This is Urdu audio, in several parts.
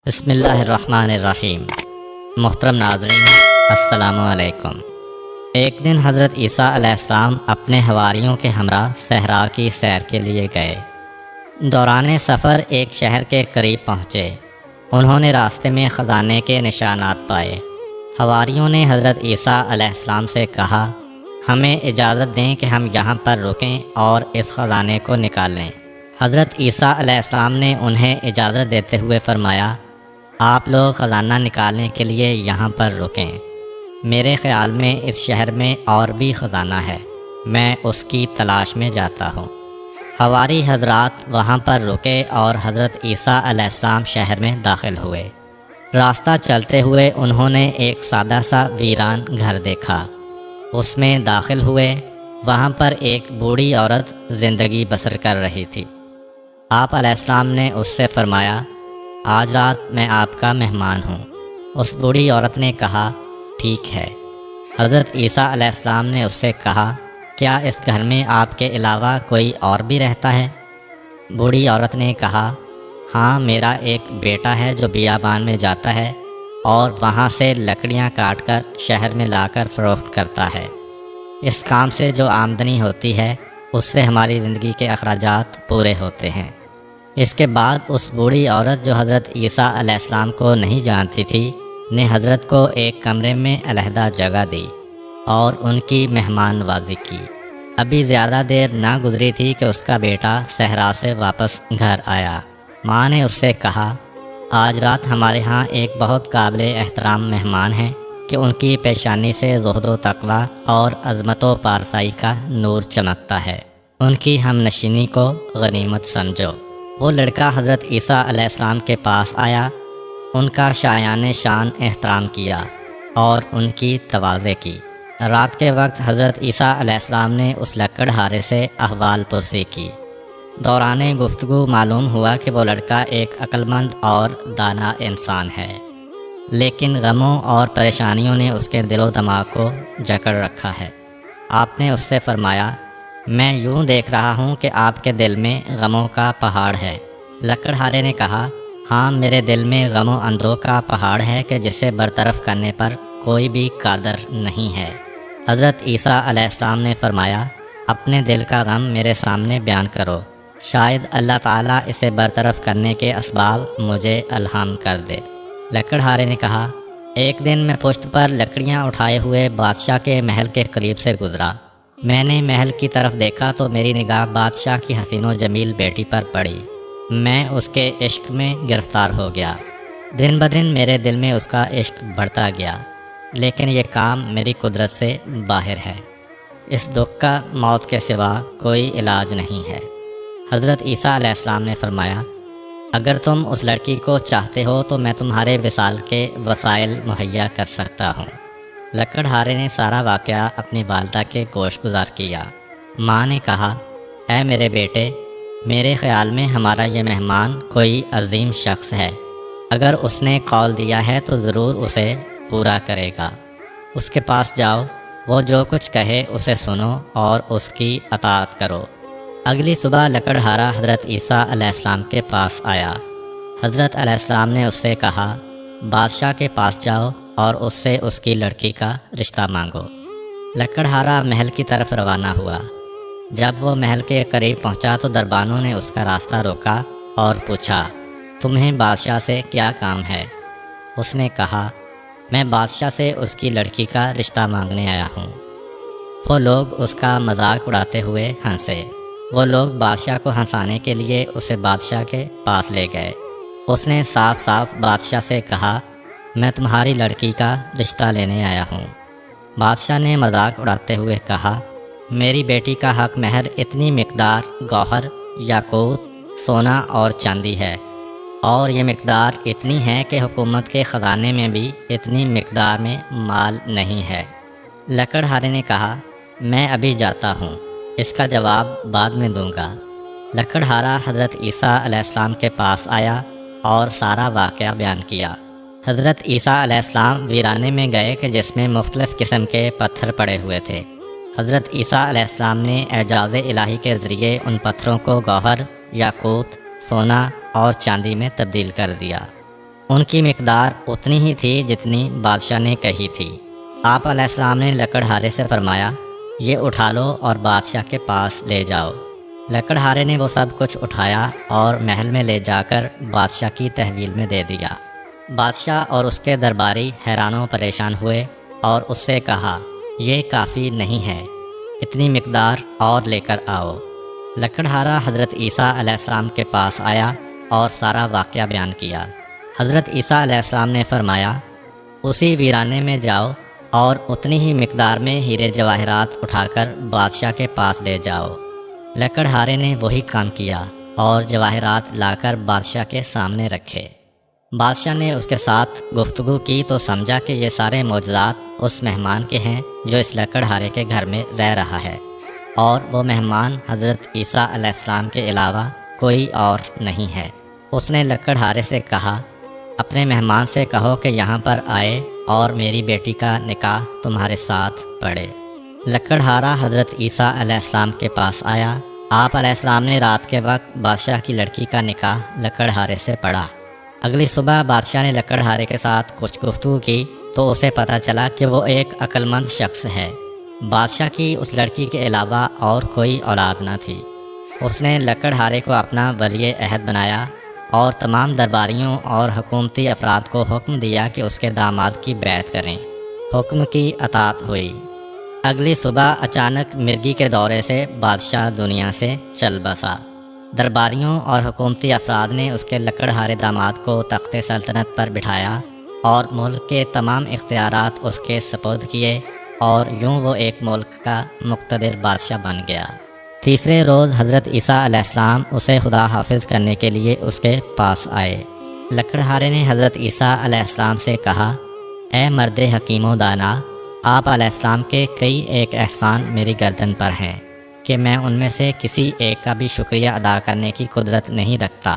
بسم اللہ الرحمن الرحیم۔ محترم ناظرین، السلام علیکم۔ ایک دن حضرت عیسیٰ علیہ السلام اپنے حواریوں کے ہمراہ صحرا کی سیر کے لیے گئے۔ دوران سفر ایک شہر کے قریب پہنچے۔ انہوں نے راستے میں خزانے کے نشانات پائے۔ حواریوں نے حضرت عیسیٰ علیہ السلام سے کہا، ہمیں اجازت دیں کہ ہم یہاں پر رکیں اور اس خزانے کو نکالیں۔ حضرت عیسیٰ علیہ السلام نے انہیں اجازت دیتے ہوئے فرمایا، آپ لوگ خزانہ نکالنے کے لیے یہاں پر رکیں۔ میرے خیال میں اس شہر میں اور بھی خزانہ ہے، میں اس کی تلاش میں جاتا ہوں۔ حواری حضرات وہاں پر رکے اور حضرت عیسیٰ علیہ السلام شہر میں داخل ہوئے۔ راستہ چلتے ہوئے انہوں نے ایک سادہ سا ویران گھر دیکھا۔ اس میں داخل ہوئے۔ وہاں پر ایک بوڑھی عورت زندگی بسر کر رہی تھی۔ آپ علیہ السلام نے اس سے فرمایا، آج رات میں آپ کا مہمان ہوں۔ اس بوڑھی عورت نے کہا، ٹھیک ہے۔ حضرت عیسیٰ علیہ السلام نے اس سے کہا، کیا اس گھر میں آپ کے علاوہ کوئی اور بھی رہتا ہے؟ بوڑھی عورت نے کہا، ہاں، میرا ایک بیٹا ہے جو بیابان میں جاتا ہے اور وہاں سے لکڑیاں کاٹ کر شہر میں لا کر فروخت کرتا ہے۔ اس کام سے جو آمدنی ہوتی ہے اس سے ہماری زندگی کے اخراجات پورے ہوتے ہیں۔ اس کے بعد اس بوڑھی عورت جو حضرت عیسیٰ علیہ السلام کو نہیں جانتی تھی نے حضرت کو ایک کمرے میں علیحدہ جگہ دی اور ان کی مہمان نوازی کی۔ ابھی زیادہ دیر نہ گزری تھی کہ اس کا بیٹا صحرا سے واپس گھر آیا۔ ماں نے اس سے کہا، آج رات ہمارے ہاں ایک بہت قابل احترام مہمان ہیں کہ ان کی پیشانی سے زہد و تقویٰ اور عظمت و پارسائی کا نور چمکتا ہے، ان کی ہم نشینی کو غنیمت سمجھو۔ وہ لڑکا حضرت عیسیٰ علیہ السلام کے پاس آیا، ان کا شایان شان احترام کیا اور ان کی تواضع کی۔ رات کے وقت حضرت عیسیٰ علیہ السلام نے اس لکڑہارے سے احوال پرسی کی۔ دوران گفتگو معلوم ہوا کہ وہ لڑکا ایک عقلمند اور دانا انسان ہے، لیکن غموں اور پریشانیوں نے اس کے دل و دماغ کو جکڑ رکھا ہے۔ آپ نے اس سے فرمایا، میں یوں دیکھ رہا ہوں کہ آپ کے دل میں غموں کا پہاڑ ہے۔ لکڑہارے نے کہا، ہاں، میرے دل میں غم و اندوہ کا پہاڑ ہے کہ جسے برطرف کرنے پر کوئی بھی قادر نہیں ہے۔ حضرت عیسیٰ علیہ السلام نے فرمایا، اپنے دل کا غم میرے سامنے بیان کرو، شاید اللہ تعالیٰ اسے برطرف کرنے کے اسباب مجھے الہام کر دے۔ لکڑہارے نے کہا، ایک دن میں پشت پر لکڑیاں اٹھائے ہوئے بادشاہ کے محل کے قریب سے گزرا۔ میں نے محل کی طرف دیکھا تو میری نگاہ بادشاہ کی حسین و جمیل بیٹی پر پڑی۔ میں اس کے عشق میں گرفتار ہو گیا۔ دن بدن میرے دل میں اس کا عشق بڑھتا گیا، لیکن یہ کام میری قدرت سے باہر ہے۔ اس دکھ کا موت کے سوا کوئی علاج نہیں ہے۔ حضرت عیسیٰ علیہ السلام نے فرمایا، اگر تم اس لڑکی کو چاہتے ہو تو میں تمہارے وصال کے وسائل مہیا کر سکتا ہوں۔ لکڑہارے نے سارا واقعہ اپنی والدہ کے گوش گزار کیا۔ ماں نے کہا، اے میرے بیٹے، میرے خیال میں ہمارا یہ مہمان کوئی عظیم شخص ہے۔ اگر اس نے قول دیا ہے تو ضرور اسے پورا کرے گا۔ اس کے پاس جاؤ، وہ جو کچھ کہے اسے سنو اور اس کی اطاعت کرو۔ اگلی صبح لکڑہارا حضرت عیسیٰ علیہ السلام کے پاس آیا۔ حضرت علیہ السلام نے اس سے کہا، بادشاہ کے پاس جاؤ اور اس سے اس کی لڑکی کا رشتہ مانگو۔ لکڑہارا محل کی طرف روانہ ہوا۔ جب وہ محل کے قریب پہنچا تو دربانوں نے اس کا راستہ روکا اور پوچھا، تمہیں بادشاہ سے کیا کام ہے؟ اس نے کہا، میں بادشاہ سے اس کی لڑکی کا رشتہ مانگنے آیا ہوں۔ وہ لوگ اس کا مذاق اڑاتے ہوئے ہنسے۔ وہ لوگ بادشاہ کو ہنسانے کے لیے اسے بادشاہ کے پاس لے گئے۔ اس نے صاف صاف بادشاہ سے کہا، میں تمہاری لڑکی کا رشتہ لینے آیا ہوں۔ بادشاہ نے مذاق اڑاتے ہوئے کہا، میری بیٹی کا حق مہر اتنی مقدار گوہر، یاقوت، سونا اور چاندی ہے، اور یہ مقدار اتنی ہے کہ حکومت کے خزانے میں بھی اتنی مقدار میں مال نہیں ہے۔ لکڑہارے نے کہا، میں ابھی جاتا ہوں، اس کا جواب بعد میں دوں گا۔ لکڑہارا حضرت عیسیٰ علیہ السلام کے پاس آیا اور سارا واقعہ بیان کیا۔ حضرت عیسیٰ علیہ السلام ویرانے میں گئے کہ جس میں مختلف قسم کے پتھر پڑے ہوئے تھے۔ حضرت عیسیٰ علیہ السلام نے اعجاز الہی کے ذریعے ان پتھروں کو گوہر، یاقوت، سونا اور چاندی میں تبدیل کر دیا۔ ان کی مقدار اتنی ہی تھی جتنی بادشاہ نے کہی تھی۔ آپ علیہ السلام نے لکڑہارے سے فرمایا، یہ اٹھا لو اور بادشاہ کے پاس لے جاؤ۔ لکڑہارے نے وہ سب کچھ اٹھایا اور محل میں لے جا کر بادشاہ کی تحویل میں دے دیا۔ بادشاہ اور اس کے درباری حیران و پریشان ہوئے اور اس سے کہا، یہ کافی نہیں ہے، اتنی مقدار اور لے کر آؤ۔ لکڑہارا حضرت عیسیٰ علیہ السلام کے پاس آیا اور سارا واقعہ بیان کیا۔ حضرت عیسیٰ علیہ السلام نے فرمایا، اسی ویرانے میں جاؤ اور اتنی ہی مقدار میں ہیرے جواہرات اٹھا کر بادشاہ کے پاس لے جاؤ۔ لکڑہارے نے وہی کام کیا اور جواہرات لا کر بادشاہ کے سامنے رکھے۔ بادشاہ نے اس کے ساتھ گفتگو کی تو سمجھا کہ یہ سارے معجزات اس مہمان کے ہیں جو اس لکڑہارے کے گھر میں رہ رہا ہے، اور وہ مہمان حضرت عیسیٰ علیہ السلام کے علاوہ کوئی اور نہیں ہے۔ اس نے لکڑہارے سے کہا، اپنے مہمان سے کہو کہ یہاں پر آئے اور میری بیٹی کا نکاح تمہارے ساتھ پڑھے۔ لکڑہارا حضرت عیسیٰ علیہ السلام کے پاس آیا۔ آپ علیہ السلام نے رات کے وقت بادشاہ کی لڑکی کا نکاح لکڑہارے سے پڑھا۔ اگلی صبح بادشاہ نے لکڑہارے کے ساتھ کچھ گفتگو کی تو اسے پتہ چلا کہ وہ ایک عقل مند شخص ہے۔ بادشاہ کی اس لڑکی کے علاوہ اور کوئی اولاد نہ تھی۔ اس نے لکڑہارے کو اپنا ولی عہد بنایا اور تمام درباریوں اور حکومتی افراد کو حکم دیا کہ اس کے داماد کی بیعت کریں۔ حکم کی اطاعت ہوئی۔ اگلی صبح اچانک مرگی کے دورے سے بادشاہ دنیا سے چل بسا۔ درباریوں اور حکومتی افراد نے اس کے لکڑہارے داماد کو تخت سلطنت پر بٹھایا اور ملک کے تمام اختیارات اس کے سپرد کیے، اور یوں وہ ایک ملک کا مقتدر بادشاہ بن گیا۔ تیسرے روز حضرت عیسیٰ علیہ السلام اسے خدا حافظ کرنے کے لیے اس کے پاس آئے۔ لکڑہارے نے حضرت عیسیٰ علیہ السلام سے کہا، اے مرد حکیم و دانا، آپ علیہ السلام کے کئی ایک احسان میری گردن پر ہیں کہ میں ان میں سے کسی ایک کا بھی شکریہ ادا کرنے کی قدرت نہیں رکھتا،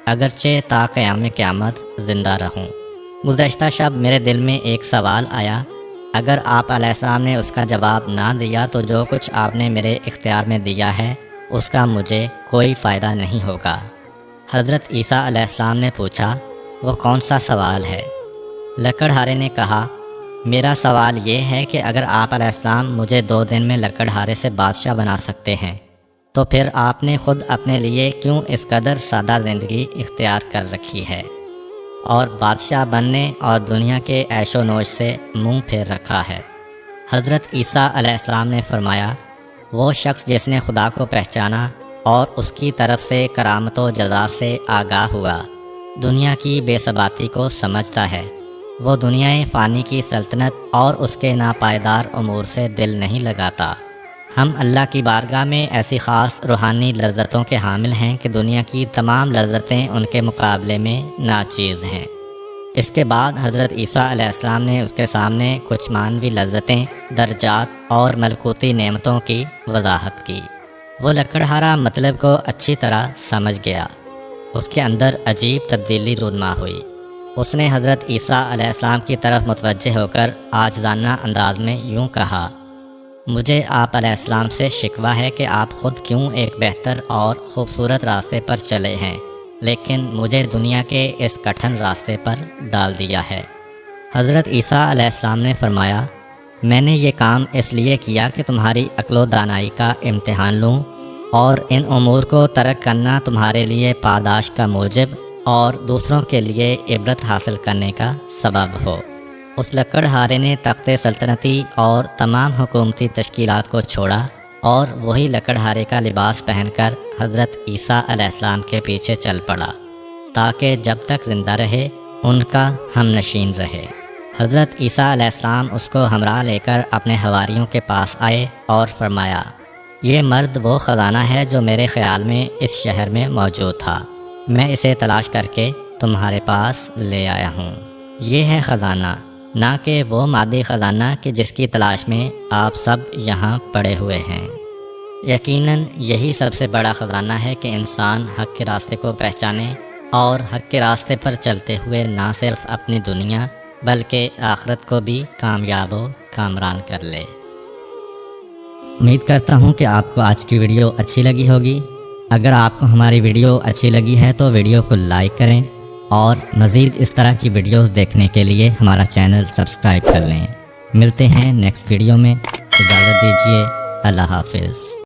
اگرچہ تا قیام قیامت زندہ رہوں۔ گزشتہ شب میرے دل میں ایک سوال آیا، اگر آپ علیہ السلام نے اس کا جواب نہ دیا تو جو کچھ آپ نے میرے اختیار میں دیا ہے اس کا مجھے کوئی فائدہ نہیں ہوگا۔ حضرت عیسیٰ علیہ السلام نے پوچھا، وہ کون سا سوال ہے؟ لکڑہارے نے کہا، میرا سوال یہ ہے کہ اگر آپ علیہ السلام مجھے 2 دن میں لکڑہارے سے بادشاہ بنا سکتے ہیں تو پھر آپ نے خود اپنے لیے کیوں اس قدر سادہ زندگی اختیار کر رکھی ہے اور بادشاہ بننے اور دنیا کے عیش و نوش سے منہ پھیر رکھا ہے؟ حضرت عیسیٰ علیہ السلام نے فرمایا، وہ شخص جس نے خدا کو پہچانا اور اس کی طرف سے کرامت و جزا سے آگاہ ہوا، دنیا کی بے ثباتی کو سمجھتا ہے، وہ دنیا فانی کی سلطنت اور اس کے ناپائیدار امور سے دل نہیں لگاتا۔ ہم اللہ کی بارگاہ میں ایسی خاص روحانی لذتوں کے حامل ہیں کہ دنیا کی تمام لذتیں ان کے مقابلے میں ناچیز ہیں۔ اس کے بعد حضرت عیسیٰ علیہ السلام نے اس کے سامنے کچھ معنوی لذتیں، درجات اور ملکوتی نعمتوں کی وضاحت کی۔ وہ لکڑہارا مطلب کو اچھی طرح سمجھ گیا۔ اس کے اندر عجیب تبدیلی رونما ہوئی۔ اس نے حضرت عیسیٰ علیہ السلام کی طرف متوجہ ہو کر عاجزانہ انداز میں یوں کہا، مجھے آپ علیہ السلام سے شکوہ ہے کہ آپ خود کیوں ایک بہتر اور خوبصورت راستے پر چلے ہیں لیکن مجھے دنیا کے اس کٹھن راستے پر ڈال دیا ہے۔ حضرت عیسیٰ علیہ السلام نے فرمایا، میں نے یہ کام اس لیے کیا کہ تمہاری عقل و دانائی کا امتحان لوں اور ان امور کو ترک کرنا تمہارے لیے پاداش کا موجب اور دوسروں کے لیے عبرت حاصل کرنے کا سبب ہو۔ اس لکڑہارے نے تخت سلطنتی اور تمام حکومتی تشکیلات کو چھوڑا اور وہی لکڑہارے کا لباس پہن کر حضرت عیسیٰ علیہ السلام کے پیچھے چل پڑا تاکہ جب تک زندہ رہے ان کا ہم نشین رہے۔ حضرت عیسیٰ علیہ السلام اس کو ہمراہ لے کر اپنے حواریوں کے پاس آئے اور فرمایا، یہ مرد وہ خزانہ ہے جو میرے خیال میں اس شہر میں موجود تھا، میں اسے تلاش کر کے تمہارے پاس لے آیا ہوں۔ یہ ہے خزانہ، نہ کہ وہ مادی خزانہ کہ جس کی تلاش میں آپ سب یہاں پڑے ہوئے ہیں۔ یقیناً یہی سب سے بڑا خزانہ ہے کہ انسان حق کے راستے کو پہچانے اور حق کے راستے پر چلتے ہوئے نہ صرف اپنی دنیا بلکہ آخرت کو بھی کامیاب و کامران کر لے۔ امید کرتا ہوں کہ آپ کو آج کی ویڈیو اچھی لگی ہوگی۔ اگر آپ کو ہماری ویڈیو اچھی لگی ہے تو ویڈیو کو لائک کریں اور مزید اس طرح کی ویڈیوز دیکھنے کے لیے ہمارا چینل سبسکرائب کر لیں۔ ملتے ہیں نیکسٹ ویڈیو میں، اجازت دیجیے، اللہ حافظ۔